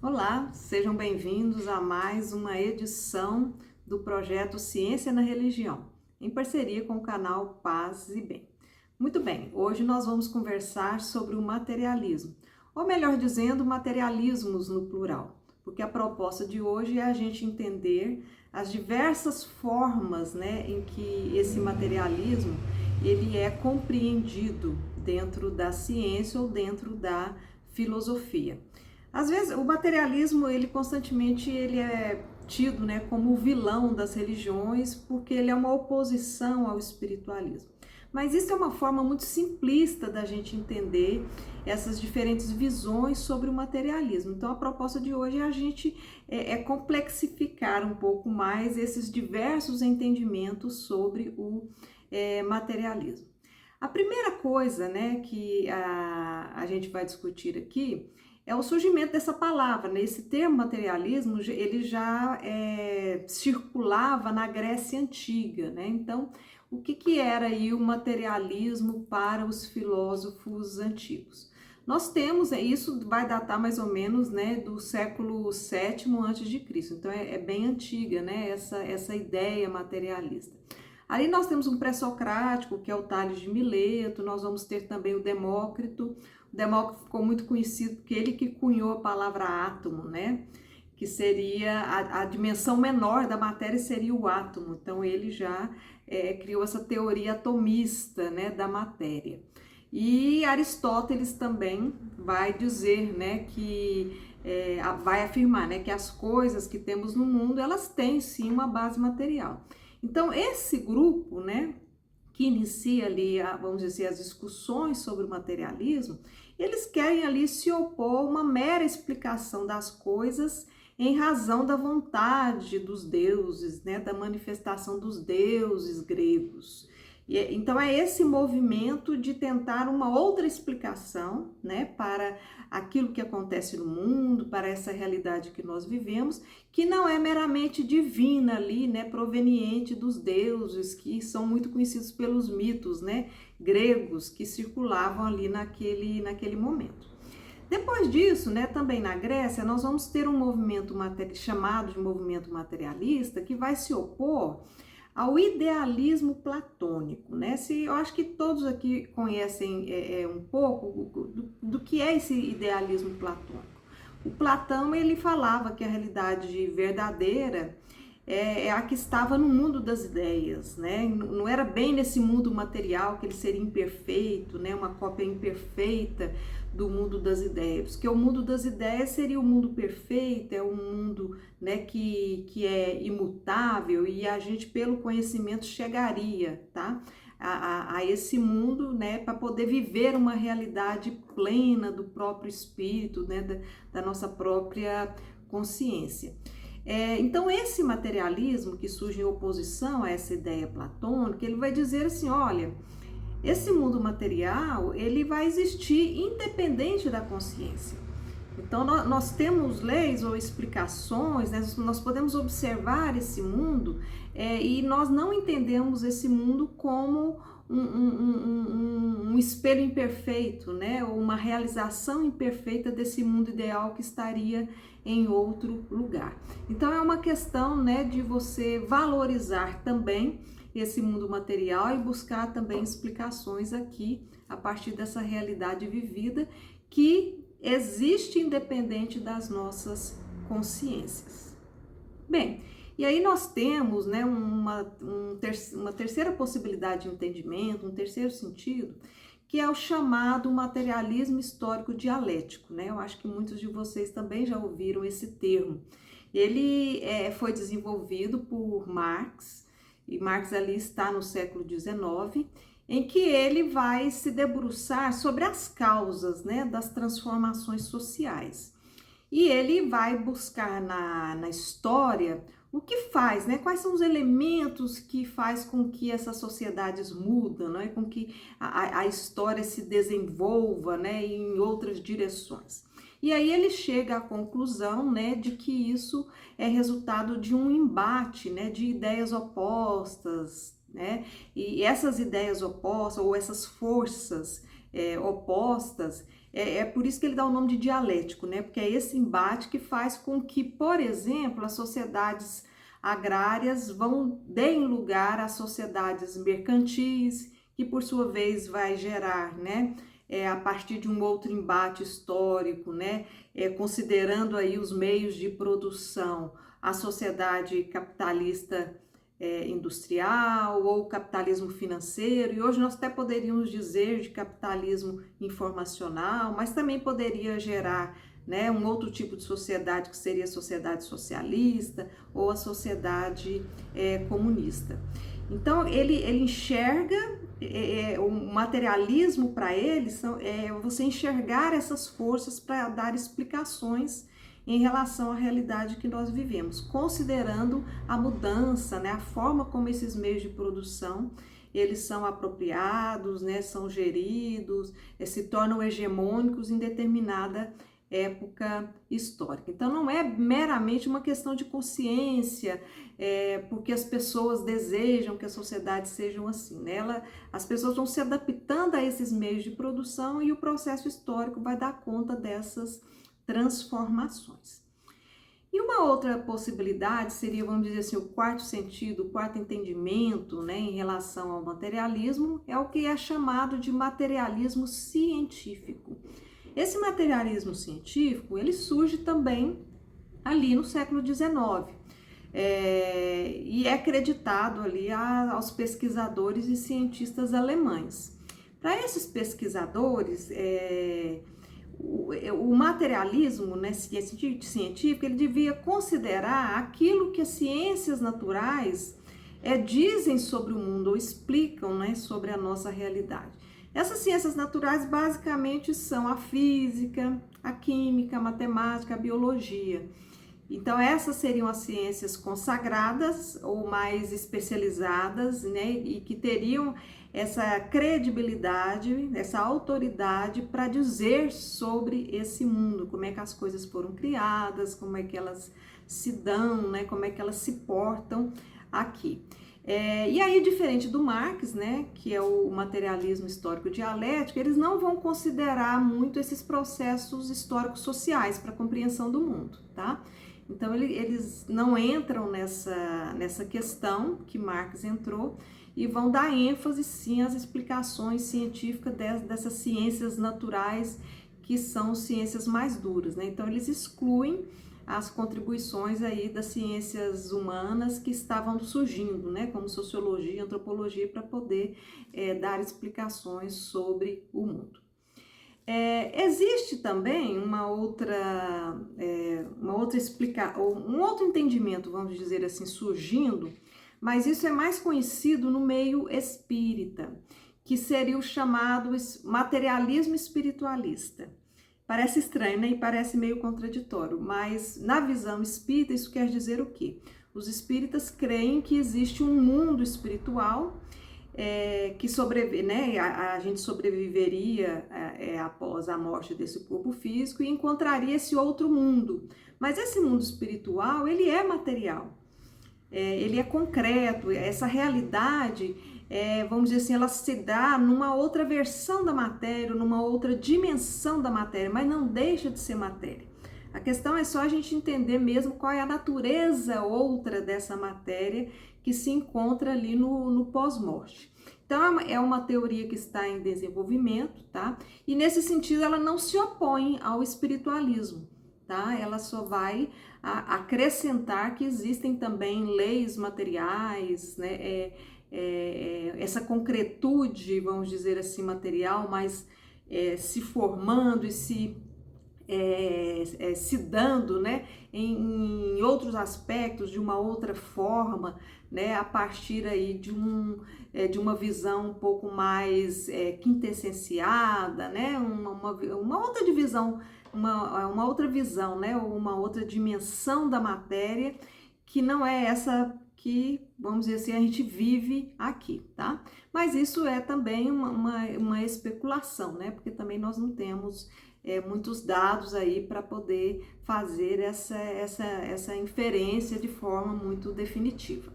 Olá, sejam bem-vindos a mais uma edição do projeto Ciência na Religião, em parceria com o canal Paz e Bem. Muito bem, hoje nós vamos conversar sobre o materialismo, ou melhor dizendo, materialismos no plural, porque a proposta de hoje é a gente entender as diversas formas, em que esse materialismo ele é compreendido dentro da ciência ou dentro da filosofia. Às vezes o materialismo ele constantemente ele é tido, como o vilão das religiões porque ele é uma oposição ao espiritualismo. Mas isso é uma forma muito simplista da gente entender essas diferentes visões sobre o materialismo. Então a proposta de hoje é a gente complexificar um pouco mais esses diversos entendimentos sobre o materialismo. A primeira coisa, que a gente vai discutir aqui é o surgimento dessa palavra, né? Esse termo materialismo, ele já circulava na Grécia Antiga, né? Então, o que era aí o materialismo para os filósofos antigos? Nós temos, isso vai datar mais ou menos, né, do século VII antes de Cristo. Então, é bem antiga, né, essa ideia materialista. Ali nós temos um pré-socrático, que é o Tales de Mileto, nós vamos ter também o Demócrito. O Demócrito ficou muito conhecido porque ele que cunhou a palavra átomo, né? Que seria a dimensão menor da matéria seria o átomo. Então ele já criou essa teoria atomista, né, da matéria. E Aristóteles também vai dizer, né, que vai afirmar, né, que as coisas que temos no mundo elas têm sim uma base material. Então esse grupo, né, que inicia ali, vamos dizer, as discussões sobre o materialismo, eles querem ali se opor a uma mera explicação das coisas em razão da vontade dos deuses, né, da manifestação dos deuses gregos. Então é esse movimento de tentar uma outra explicação, né, para aquilo que acontece no mundo, para essa realidade que nós vivemos, que não é meramente divina ali, né, proveniente dos deuses, que são muito conhecidos pelos mitos, né, gregos que circulavam ali naquele momento. Depois disso, né, também na Grécia, nós vamos ter um movimento chamado de movimento materialista que vai se opor ao idealismo platônico, né? Eu acho que todos aqui conhecem um pouco do que é esse idealismo platônico. O Platão ele falava que a realidade verdadeira é a que estava no mundo das ideias, né? Não era bem nesse mundo material que ele seria imperfeito, né? Uma cópia imperfeita do mundo das ideias, porque o mundo das ideias seria o mundo perfeito, é um mundo, né, que é imutável e a gente pelo conhecimento chegaria, tá? A esse mundo, né, para poder viver uma realidade plena do próprio espírito, né, da nossa própria consciência. Então esse materialismo que surge em oposição a essa ideia platônica, ele vai dizer assim, olha, esse mundo material ele vai existir independente da consciência. Então nós temos leis ou explicações, né? Nós podemos observar esse mundo e nós não entendemos esse mundo como um espelho imperfeito, né? Ou uma realização imperfeita desse mundo ideal que estaria em outro lugar. Então é uma questão, né, de você valorizar também esse mundo material e buscar também explicações aqui a partir dessa realidade vivida que existe independente das nossas consciências. Bem, e aí nós temos, né, uma terceira possibilidade de entendimento, um terceiro sentido, que é o chamado materialismo histórico dialético, né? Eu acho que muitos de vocês também já ouviram esse termo. Ele foi desenvolvido por Marx, e Marx ali está no século XIX, em que ele vai se debruçar sobre as causas, né, das transformações sociais. E ele vai buscar na história o que faz, né? Quais são os elementos que faz com que essas sociedades mudam, né? Com que a história se desenvolva, né, em outras direções. E aí ele chega à conclusão, né, de que isso é resultado de um embate, né, de ideias opostas, né? E essas ideias opostas, ou essas forças opostas, é por isso que ele dá o nome de dialético, né? Porque é esse embate que faz com que, por exemplo, as sociedades agrárias deem lugar às sociedades mercantis, que por sua vez vai gerar, né? A partir de um outro embate histórico, né? Considerando aí os meios de produção, a sociedade capitalista industrial ou capitalismo financeiro, e hoje nós até poderíamos dizer de capitalismo informacional, mas também poderia gerar, né, um outro tipo de sociedade que seria a sociedade socialista ou a sociedade comunista. Então ele enxerga o materialismo para ele é você enxergar essas forças para dar explicações em relação à realidade que nós vivemos, considerando a mudança, né, a forma como esses meios de produção eles são apropriados, né, são geridos, se tornam hegemônicos em determinada época histórica. Então não é meramente uma questão de consciência, porque as pessoas desejam que a sociedade seja assim, né? As pessoas vão se adaptando a esses meios de produção e o processo histórico vai dar conta dessas transformações. E uma outra possibilidade seria, vamos dizer assim, o quarto sentido, o quarto entendimento, né, em relação ao materialismo, é o que é chamado de materialismo científico. Esse materialismo científico, ele surge também ali no século XIX, e é acreditado ali aos pesquisadores e cientistas alemães. Para esses pesquisadores, o materialismo, né, científico, ele devia considerar aquilo que as ciências naturais dizem sobre o mundo ou explicam, né, sobre a nossa realidade. Essas ciências naturais basicamente são a física, a química, a matemática, a biologia. Então essas seriam as ciências consagradas ou mais especializadas, né, e que teriam essa credibilidade, essa autoridade para dizer sobre esse mundo, como é que as coisas foram criadas, como é que elas se dão, né, como é que elas se portam aqui. E aí, diferente do Marx, né, que é o materialismo histórico dialético, eles não vão considerar muito esses processos históricos sociais para a compreensão do mundo, tá? Então, eles não entram nessa questão que Marx entrou e vão dar ênfase, sim, às explicações científicas dessas ciências naturais, que são ciências mais duras, né? Então, eles excluem as contribuições aí das ciências humanas que estavam surgindo, né, como sociologia, antropologia, para poder dar explicações sobre o mundo. Existe também um outro entendimento, vamos dizer assim, surgindo, mas isso é mais conhecido no meio espírita, que seria o chamado materialismo espiritualista. Parece estranho, né? E parece meio contraditório, mas na visão espírita isso quer dizer o quê? Os espíritas creem que existe um mundo espiritual que sobrevive, né? A gente sobreviveria após a morte desse corpo físico e encontraria esse outro mundo. Mas esse mundo espiritual, ele é material, ele é concreto, essa realidade, vamos dizer assim, ela se dá numa outra versão da matéria, numa outra dimensão da matéria, mas não deixa de ser matéria. A questão é só a gente entender mesmo qual é a natureza outra dessa matéria que se encontra ali no pós-morte. Então, é uma teoria que está em desenvolvimento, tá? E nesse sentido, ela não se opõe ao espiritualismo, tá? Ela só vai acrescentar que existem também leis materiais, né? Essa concretude, vamos dizer assim, material, mas se formando e se dando, né, em outros aspectos, de uma outra forma, né, a partir aí de uma visão um pouco mais quintessenciada, né, uma outra divisão, uma outra visão, né, uma outra dimensão da matéria, que não é essa que, vamos dizer assim, a gente vive aqui, tá? Mas isso é também uma especulação, né, porque também nós não temos muitos dados aí para poder fazer essa inferência de forma muito definitiva.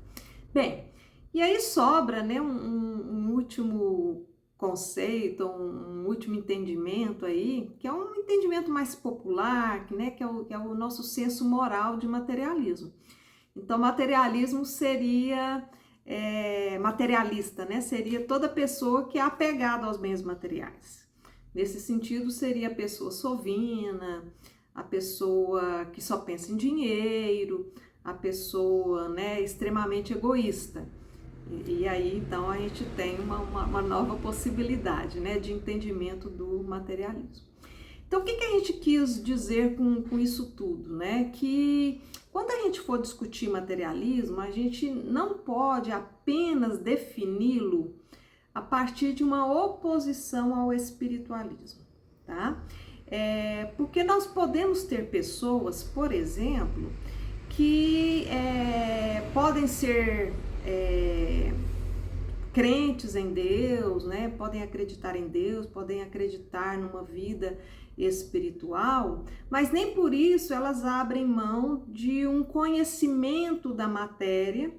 Bem, E aí sobra, né, um último conceito, um último entendimento aí, que é um entendimento mais popular, né, que é o nosso senso moral de materialismo. Então, materialismo seria materialista, né? Seria toda pessoa que é apegada aos bens materiais. Nesse sentido, seria a pessoa sovina, a pessoa que só pensa em dinheiro, a pessoa, né, extremamente egoísta. E aí, então, a gente tem uma nova possibilidade, né, de entendimento do materialismo. Então, o que a gente quis dizer com isso tudo, né? Que quando a gente for discutir materialismo, a gente não pode apenas defini-lo a partir de uma oposição ao espiritualismo, tá? Porque nós podemos ter pessoas, por exemplo, que podem ser crentes em Deus, né? Podem acreditar em Deus, podem acreditar numa vida espiritual, mas nem por isso elas abrem mão de um conhecimento da matéria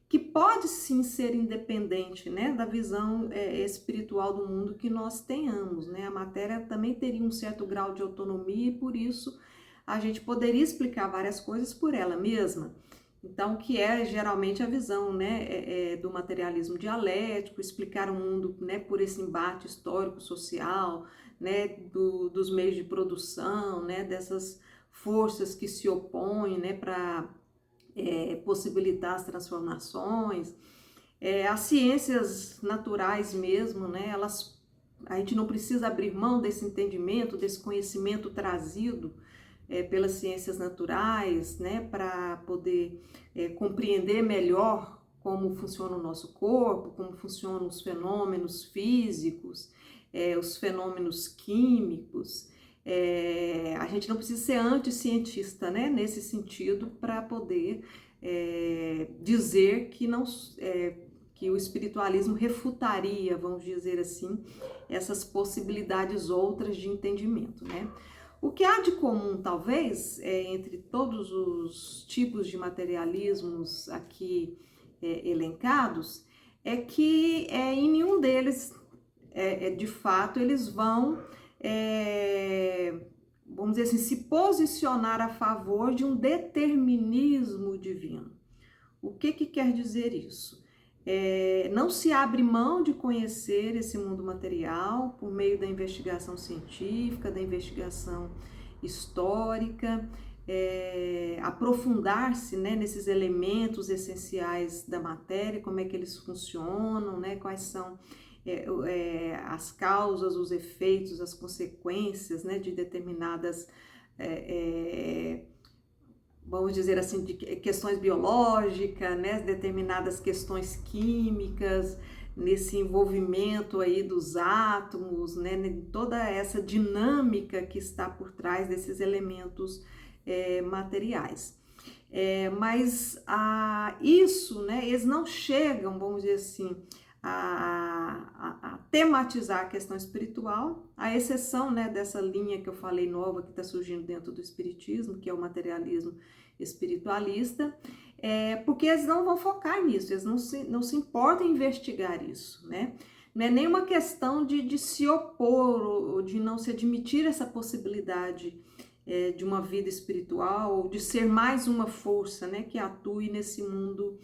que pode sim ser independente, né, da visão espiritual do mundo que nós tenhamos, né? A matéria também teria um certo grau de autonomia e por isso a gente poderia explicar várias coisas por ela mesma. Então, que é geralmente a visão, né, do materialismo dialético, explicar o mundo, né, por esse embate histórico, social, né, dos meios de produção, né, dessas forças que se opõem, né, para possibilitar as transformações. As ciências naturais mesmo, né, a gente não precisa abrir mão desse entendimento, desse conhecimento trazido pelas ciências naturais, né, para poder compreender melhor como funciona o nosso corpo, como funcionam os fenômenos físicos, os fenômenos químicos. A gente não precisa ser anticientista, né, nesse sentido, para poder dizer que não que o espiritualismo refutaria, vamos dizer assim, essas possibilidades outras de entendimento, né? O que há de comum, talvez, entre todos os tipos de materialismos aqui elencados, é que em nenhum deles, de fato, eles vão, vamos dizer assim, se posicionar a favor de um determinismo divino. O que quer dizer isso? Não se abre mão de conhecer esse mundo material por meio da investigação científica, da investigação histórica, aprofundar-se, né, nesses elementos essenciais da matéria, como é que eles funcionam, né, quais são as causas, os efeitos, as consequências, né, de determinadas vamos dizer assim, de questões biológicas, né, determinadas questões químicas, nesse envolvimento aí dos átomos, né, toda essa dinâmica que está por trás desses elementos materiais. Mas isso, né, eles não chegam, vamos dizer assim, a tematizar a questão espiritual, à exceção, né, dessa linha que eu falei nova que está surgindo dentro do espiritismo, que é o materialismo espiritualista, porque eles não vão focar nisso, eles não se importam em investigar isso, né? Não é nenhuma questão de se opor ou de não se admitir essa possibilidade de uma vida espiritual, ou de ser mais uma força, né, que atue nesse mundo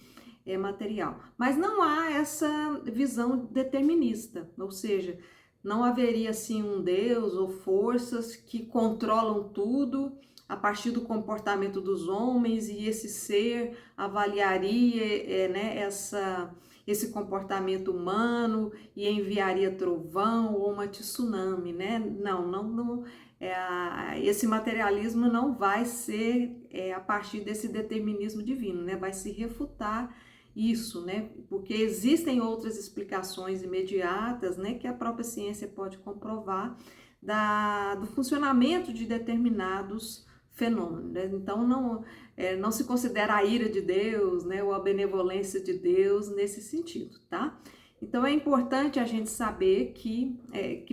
material. Mas não há essa visão determinista, ou seja, não haveria assim um Deus ou forças que controlam tudo a partir do comportamento dos homens e esse ser avaliaria né, esse comportamento humano e enviaria trovão ou uma tsunami, né? Não esse materialismo não vai ser a partir desse determinismo divino, né? Vai se refutar isso, né? Porque existem outras explicações imediatas, né? Que a própria ciência pode comprovar do funcionamento de determinados fenômenos, né? Então não se considera a ira de Deus, né? Ou a benevolência de Deus nesse sentido, tá? Então é importante a gente saber que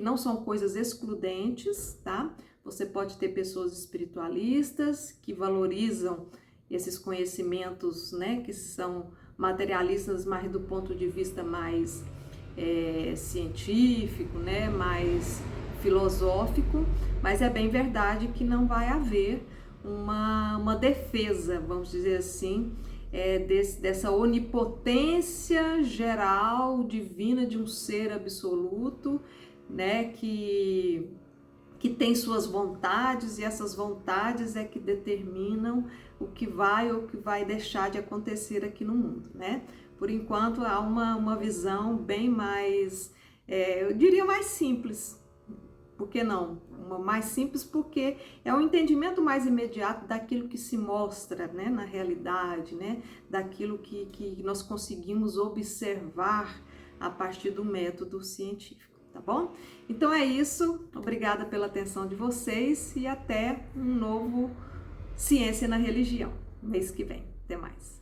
não são coisas excludentes, tá? Você pode ter pessoas espiritualistas que valorizam esses conhecimentos, né, que são materialistas, mas do ponto de vista mais científico, né, mais filosófico, mas é bem verdade que não vai haver uma defesa, vamos dizer assim, dessa onipotência geral, divina de um ser absoluto, né, que tem suas vontades, e essas vontades é que determinam o que vai ou o que vai deixar de acontecer aqui no mundo, né? Por enquanto há uma visão bem mais, eu diria mais simples. Por que não? Uma mais simples porque é um entendimento mais imediato daquilo que se mostra, né, na realidade, né, daquilo que nós conseguimos observar a partir do método científico, tá bom? Então é isso, obrigada pela atenção de vocês e até um novo Ciência na Religião, mês que vem. Até mais.